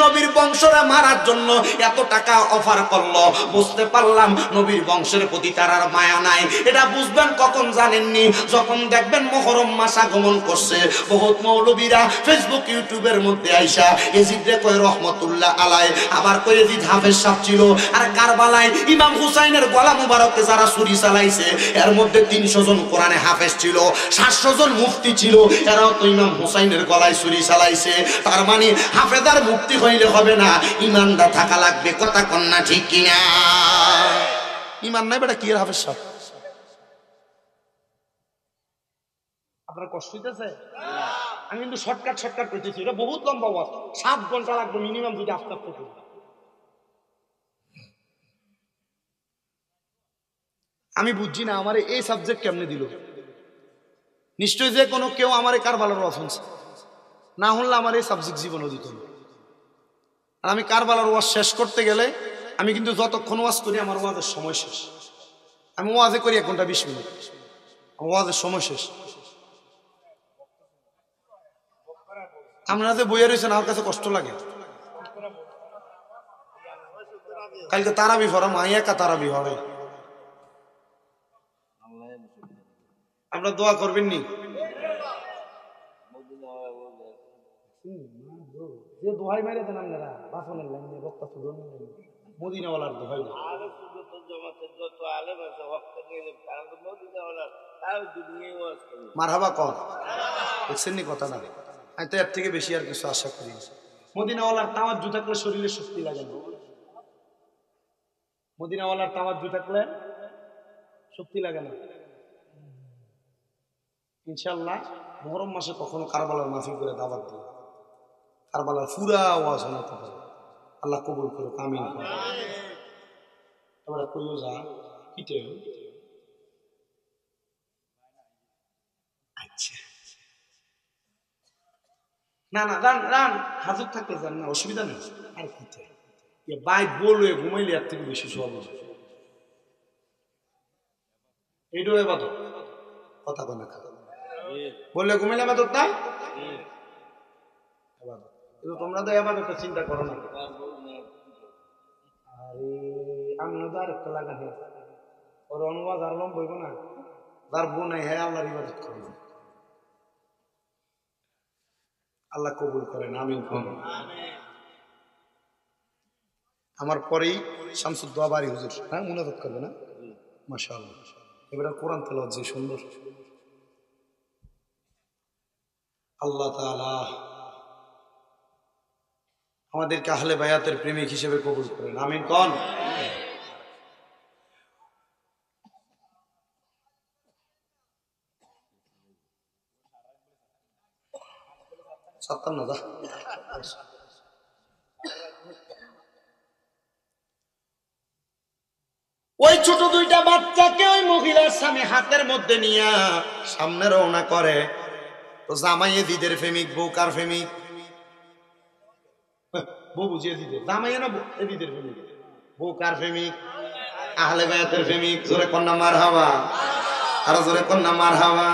নবীর বংশরা মারার জন্য এত টাকা অফার করলো। বুঝতে পারলাম নবীর বংশের প্রতি তার আর মায়া নাই। এটা বুঝবেন কখন জানেননি? যখন দেখবেন মুহররম মাস আগমন করছে। বহুত মৌলবীরা ফেসবুক ইউটিউবের মধ্যে আইসা এজিদে কয় রহমতুল্লাহ আলাই, আবার কয় এজিদ হাফেজ সাহেব ছিল। আর কারবালায় ইমাম হুসাইনের গলা মুবারককে যারা ছুরি চালাইছে এর মধ্যে 300 জন কোরআনে হাফেজ ছিল, 700 জন মুফতি ছিল, এরাও তো ইমাম হুসাইনের গলায় ছুরি চালাইছে। তার মানে হাফেজার মুফতি হইলে হবে না, ইমানটা থাকা লাগবে। কথা কন্যা ঠিক কিনা? ইমান নাই বেটা কি আর হাফেজ সাহেব? আপনার কষ্ট হইতেছে? আমি কিন্তু শর্টকাট করতেছি, এটা বহুত লম্বা ওয়াজ, 7 ঘন্টা লাগবে মিনিমাম যদি আস্তে আস্তে করি। আমি বুঝছি না আমার এই সাবজেক্ট কেমনে দিল। নিশ্চয় যে কোনো কেউ আমার কারবালার ওয়াজ শুনছে, না হলে আমার এই সাবজেক্ট জীবনও দিত না। আর আমি কারবালার ওয়াজ শেষ করতে গেলে আমি কিন্তু যতক্ষণ ওয়াজ করি আমার ওয়াজের সময় শেষ। আমি ওয়াজে করি 1 ঘন্টা 20 মিনিট, আমার ওয়াজের সময় শেষ। আপনারা যে বইয়া রয়েছেন আমার কাছে কষ্ট লাগে। কালকে তারাবি ভরা মাই একা তারাবি হবে, আমরা দোয়া করবেন নি? যে দোহাই মাইরে দেন আপনারা বাসনের লাইনে বক্তা সুজন মদিনাওয়ালার দোহাই মারহাবা কর দেখছেন নি কথা না? আমি তো এর থেকে বেশি আর কিছু আশা করি। মদিনাওয়ালার তাওয়াজ্জু থাকলে শরীরে শক্তি লাগে না। মদিনাওয়ালার তাওয়াজ্জু থাকলে শক্তি লাগে না। ইনশাআল্লাহ মুহররম মাসে কখনো কারবালার মাহফিল করে দাওয়াত দিই, কারবালার পুরা ওয়াজ শোনাতে পারে। আল্লাহ কবুল করুক, আমিন। তোমরা কইও যা কিতে। আচ্ছা না না রান হাজত থাকতে যান না, অসুবিধা নেই। আর কিতে বাইক বলবে ঘুমাইলে এর থেকে বেশি সব এইটাও এবাদত। কথা কয় না বললে ঘুমাইলে এবাদত না? কিন্তু তোমরা তো এবাদতের চিন্তা করো না। আরে আমিও তো আরেকটা লাগা হে ওর অনুবাদ আর লম বইব না, যার বোন নাই হ্যাঁ আল্লাহর ইবাদত করবে। আল্লাহ কবুল করেন, আমিন। আমার পরেই শামসুদ্দোয়া বাড়ি হুজুর, হ্যাঁ মুনাজাত করবে না? মাশাআল্লাহ। এবারে কোরআন তেলাওয়াত যে সুন্দর। আল্লাহ তাআলা আমাদেরকে আহলে বায়াতের প্রেমিক হিসেবে কবুল করেন, আমিন কোন। সাতান্ন দা ওই ছোট 2টা বাচ্চাকে ওই মহিলার সামনে হাতের মধ্যে নিয়ে সামনে রওনা করে। তো জামাই এজিদের প্রেমিক, বউ কার প্রেমিক? বউ বুঝিয়ে দিতে জামাই না এজিদের প্রেমিক, বউ কার প্রেমিক? আহলে বায়াতের প্রেমিক। জোরে কন্যা মারহাবা, আর জোরে কন্যা মারহাবা।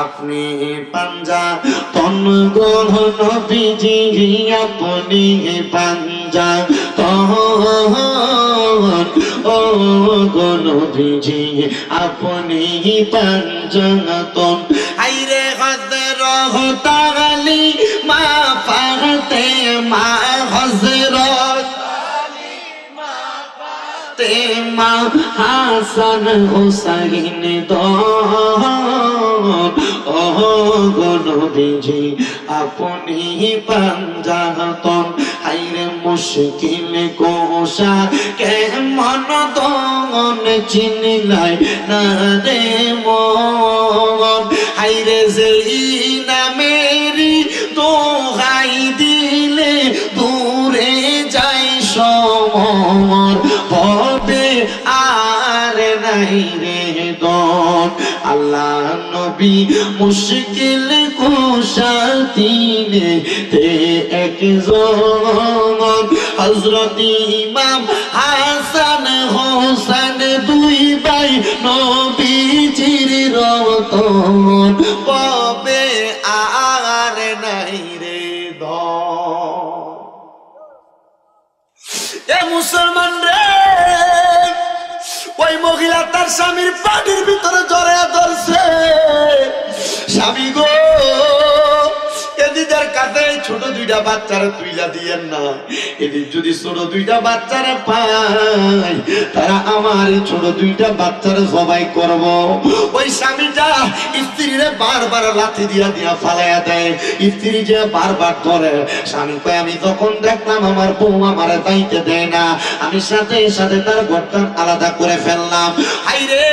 আপনি পাঞ্জা তন গো নবীজি, আপনি পাঞ্জা তন ও গো নবীজি, আপনি পাঞ্জা তন। আইরে হযরত আলী মা ফাতে মা হযরত মা হাসান হুসাইন দন ও গো নবীজি, আপনি পাঞ্জাতন। হাইরে মুশকিল কোশা কেমন দন চিনলাই না রে মন। হাইরে যেই নামেরি দোহাই দিলে দূরে যাই সমর, হবে আর নাই রে দন। আল্লাহ নবী মুশকিল কোশা দিনে তে একজন, হযরত ইমাম হাসান হোসেন 2 ভাই নবীজির রতন, পাবে আর নাই রে ধন। এ মুসলমান রে, ওই মহিলা তার স্বামীর পানির ভিতরে জড়ায়া ধরছে। দুইটা বাচ্চারে তুইলা দিয়েন না, এদিক যদি ছোট দুইটা বাচ্চারে পাই তারা আমার ছোট দুইটা বাচ্চারে জবাই করব। ওই স্বামীটা স্ত্রীরে বারবার লাথি দিয়া দিয়া ফালাইয়া দেয়, স্ত্রী যে বারবার ধরে। স্বামী কয় আমি তখন দেখলাম আমার বউ আমারে যাইতে দেয় না, আমি সাথে সাথে তার গর্দান আলাদা করে ফেললাম। হাইরে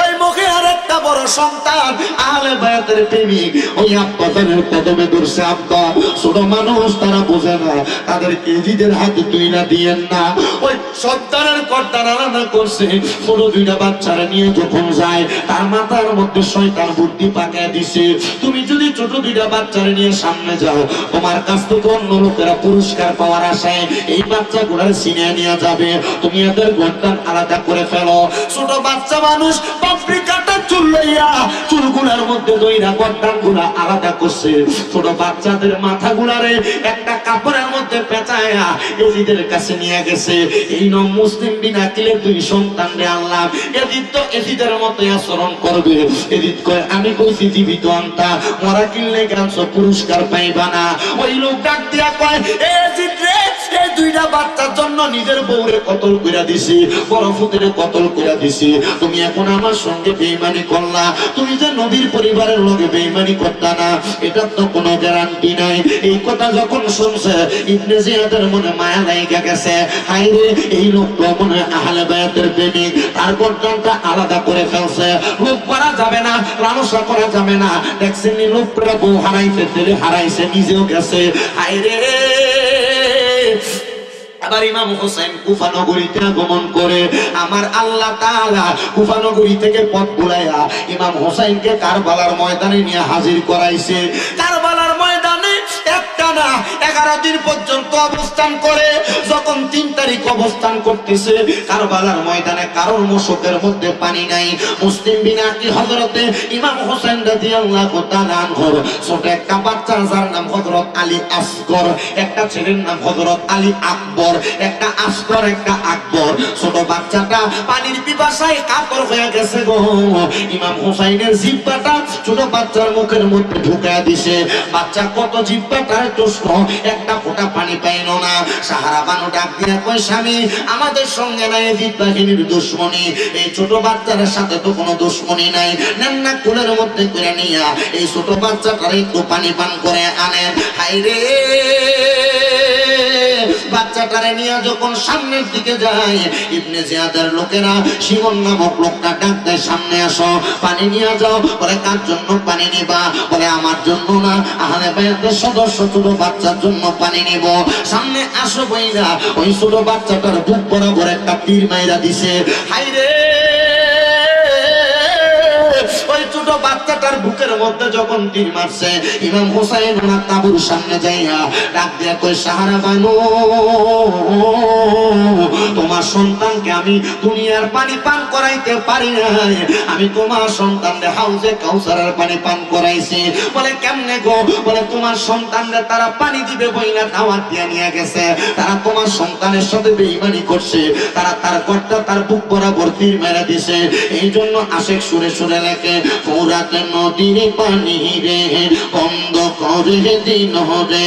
ওই মুখে আর একটা বড় সন্তান আহলে বায়াতের প্রেমিক ওই আব্বা জানের কদমে ধরছে। আব্বা ছোট মানুষ তারা বোঝে না, তাদেরকে নিজেদের হাতে তুইলা দিয়েন না। ওই সন্তানের গর্দান আলাদা করছে। ছোট দুইটা বাচ্চারা নিয়ে যখন যায় তার মাথার মধ্যে শয়তান বুদ্ধি পাকায় দিছে, তুমি যদি ছোট দুইটা বাচ্চারা নিয়ে সামনে যাও তোমার কাছ থেকে অন্য লোকেরা পুরস্কার পাওয়ার আশায় এই বাচ্চাগুলার সিনে নিয়ে যাবে, তুমি এদের গর্দান আলাদা করে ফেলো। ছোট বাচ্চা মানুষ পাপড়ি কাটা চুল লইয়া চুলগুলার মধ্যে দইরা গর্দান গুলা আলাদা করছে। ছোট বাচ্চাদের মাথা গুলারে একটা কাপড়ের মধ্যে পেঁচায়া এজিদের কাছে নিয়ে গেছে। এই নম মুসলিম বিনা কিলে দুই সন্তান রে আল্লাহ, এদিক তো এজিদের মতো আচরণ করবে। এদিক কয় আমি কইছি জীবিত আনতা, মরা কিনলে গাছ পুরস্কার পাইবা না। ওই লোক ডাক দিয়া কয় এজিদ রে, এই দুইটা বাচ্চার জন্য নিজের বউরে কতল কইরা দিছি, বড় ফুতেরে কতল কইরা দিছি, তুমি এখন আমার সঙ্গে বেঈমানি করলা, তুমি যে নবীর পরিবারের লগে বেঈমানি করতা না এটার তো কোনো গ্যারান্টি নাই। এই কথা যখন শুনছে ইবনে জিয়াদের মনে মায়া লাগা গেছে। হায়রে এই লোক তো মনে আহলে বায়াতের প্রেমিক, তার গর্দানটা আলাদা করে ফেলছে। লোক করা যাবে না, লালসা করা যাবে না। দেখছেন লোক করে বউ হারাইতে দিলে হারাইছে, নিজেও গেছে। হায়রে আবার ইমাম হোসেন কুফা নগরীতে আগমন করে আমার আল্লাহ তাআলা কুফা নগরী থেকে পথ বুলাইয়া ইমাম হোসেনকে কারবালার ময়দানে নিয়ে হাজির করাইছে। কারবালার ময়দানে একটানা 11 দিন পর্যন্ত অবস্থান করে। যখন 3 তারিখ অবস্থান করতেছে কারবালার ময়দানে কারোর মুশকের মধ্যে পানি নাই। মুসলিম বিনাকি হযরতে ইমাম হোসেন রাদিয়াল্লাহু তাআলা আনহু ছোট একটা বাচ্চা যার নাম হযরত আলী আসগর, একটা ছেলের নাম হযরত আলী আকবর, একটা আসগর একটা আকবর। ছোট বাচ্চাটা পানির পিপাসায় কাতর হয়ে গেছে গো। ইমাম হোসেনের জিহ্বাটা ছোট বাচ্চার মুখের মধ্যে ঢুকায়া দিছে। বাচ্চা কত জিহ্বাটার প্রশ্ন, একটা ফোঁটা পানি পাইল না। সাহারা বানু ডাক দিয়া কয় স্বামী আমাদের সঙ্গে নাই জিহ্বাহীনের দুশ্মনী, এই ছোট বাচ্চার সাথে তো কোনো দুশ্মনী নাই। নেন্না কোলের মধ্যে করে নিয়া এই ছোট বাচ্চাটার একটু পানি পান করে আনেন। হায়রে বাচ্চাটারে নিয়ে যখন সামনের দিকে যায় ইবনে জিয়াদের লোকেরা শিমন নামক লোকটা ডাক দেয় সামনে আসো, পানি নিয়ে যাও। বলে কার জন্য পানি নিবা? বলে আমার জন্য না, আহলে বায়াতের সদস্য ছোট বাচ্চার জন্য পানি নিব। সামনে আসো বইরা ওই ছোট বাচ্চাটার বুক বরাবর একটা তীর মাইরা দিছে। হায়রে ওই ছোট বাচ্চাটার বুকের মধ্যে যখন তীর মারছে ইমাম হোসেন ওনার তাঁবুর সামনে যাইয়া ডাক দিয়া কই সাহারা বানু তোমার সন্তানকে আমি দুনিয়ার পানি পান করাইতে পারি নাই, আমি তোমার সন্তানকে হাউজে কাউসারের পানি পান করাইছি। বলে কেমনে গো? বলে তোমার সন্তানকে তারা পানি দিবে বইলা দাওয়াত দিয়া নিয়ে গেছে, তারা তোমার সন্তানের সাথে বেঈমানি করছে, তারা তার গর্দা তার বুক বরাবর তীর মেরে দিছে। এই জন্য আশেক সুরে সুরে লেখে ফোরাত নদীর পানি রে বন্ধ করে দিল রে,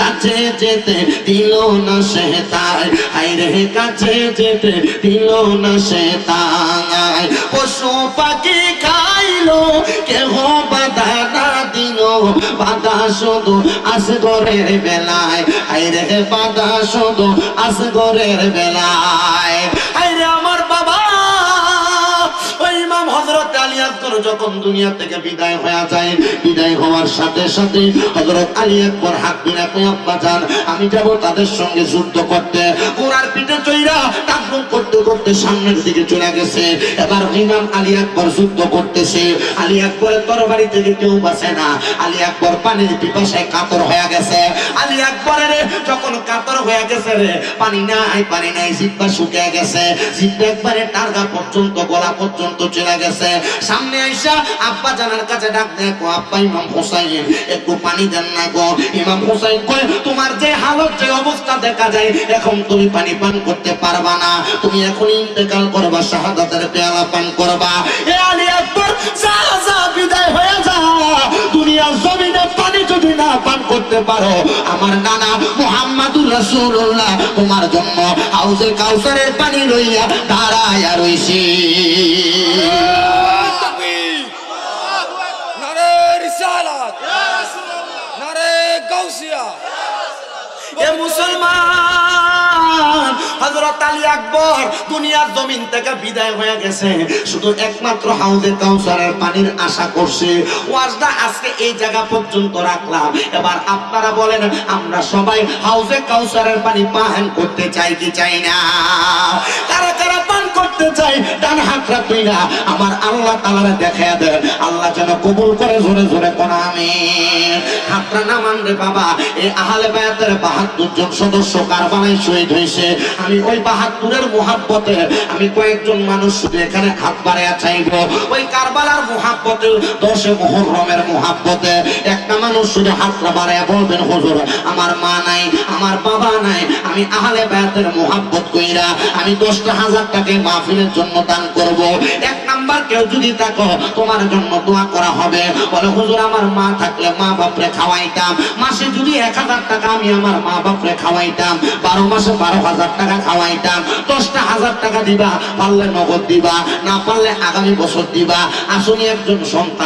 কাছে যেতে দিল না সে তাই। হায়রে কাছে যেতে দিল না সে তাই। পশু পাখি খাইলো কেহ বাধা না দিল, বাধা শুধু আসগরের বেলায়। হায়রে বাধা শুধু আসগরের বেলায়। হায়রে আমার বাবা ওই ইমাম হযরত আলী আকবর যখন দুনিয়া থেকে বিদায় হয়ে যায়, বিদায় হওয়ার সাথে সাথে হযরত আলী আকবর হাত ধরে কয় আব্বা জান আমি যাব তাদের সঙ্গে যুদ্ধ করতে। ঘোড়ার পিঠে চইরা টাকবুক করতে করতে সামনের দিকে চলে গেছে। এবার ইমাম আলী আকবর যুদ্ধ করতেছে। আলী আকবরের তরবারি থেকে কেউ বাঁচে না। আলী আকবর পানির পিপাসায় কাতর হয়ে গেছে। আলী আকবরের যখন কাতর হয়ে গেছে রে, পানি নাই, জিহ্বা শুকিয়ে গেছে, জিহ্বা একবারে টারগা পর্যন্ত গলা পর্যন্ত চলে গেছে। সামনে আইসা আব্বা জানার কাছে ডাক দেয় কো আব্বা ইমাম হোসেন একটু পানি দেন না গো। ইমাম হোসেন কয় তোমার যে হালত যে অবস্থা দেখা যায় এখন তুমি পানি পান করতে পারবা না, তুমি এখন ইন্তেকাল করবা, শাহাদাতের পেয়ালা পান করবা। এ আলী আকবর যা যা বিদায় হয়ে যা, দুনিয়ার জমিনে পানি যদি না পান করতে করতে পারো, আমার নানা মুহাম্মাদুর রাসূলুল্লাহ তোমার জন্য হাউজে কাউসারের পানি লইয়া দাঁড়ায়া রইছি। নারে রিসালাত, নারে গাউসিয়া। এ মুসলমান, হযরত আলী আকবর দুনিয়ার জমিন থেকে বিদায় হয়ে গেছে, শুধু একমাত্র হাউজে কাউসারের পানির আশা করছে। ওয়াজটা আজকে এই জায়গা পর্যন্ত রাখলাম। এবার আপনারা বলেন, আমরা সবাই হাউজে কাউসারের পানি পান করতে চাই কি চাই না? কারা কারা পান করতে চাই ডান হাত রাখবি না, আমার আল্লাহ তাআলা দেখায়া দেন, আল্লাহ যেন কবুল করে। জোরে জোরে কোন আমিন। হাতটা নামান রে বাবা। এই আহলে বায়াতের ৭২ জন সদস্য কারবালায় শহীদ হয়েছে। আমি ওই ৭২-এর মুহাব্বতে আমি কয়েকজন মানুষ শুধু এখানে হাত বাড়াইয়া চাইব। ওই কারবালার মুহাব্বতে, ১০ মুহররমের মুহাব্বতে একটা মানুষ শুধু হাতটা বাড়াইয়া বলবেন, হুজুর আমার মা নাই, আমার বাবা নাই, আমি আহলে বায়াতের মুহাব্বত কইরা আমি ১০,০০০ টাকা মাহফিলের জন্য দান করব। এক নাম্বার কেউ যদি থাকো, তোমার জন্য দোয়া করা হবে। বলে হুজুর আমার মা থাকলে মা বাপরে খাওয়াইতাম, মাসে যদি ১,০০০ টাকা আমি আমার মা বাপরে খাওয়াইতাম, ১২ মাসে ১২,০০০ টাকা খাওয়াইতাম। ১০,০০০ টাকা দিবা, পারলে নগদ দিবা, না পারলে আগামী বছর দিবা। আসুন একজন সন্তান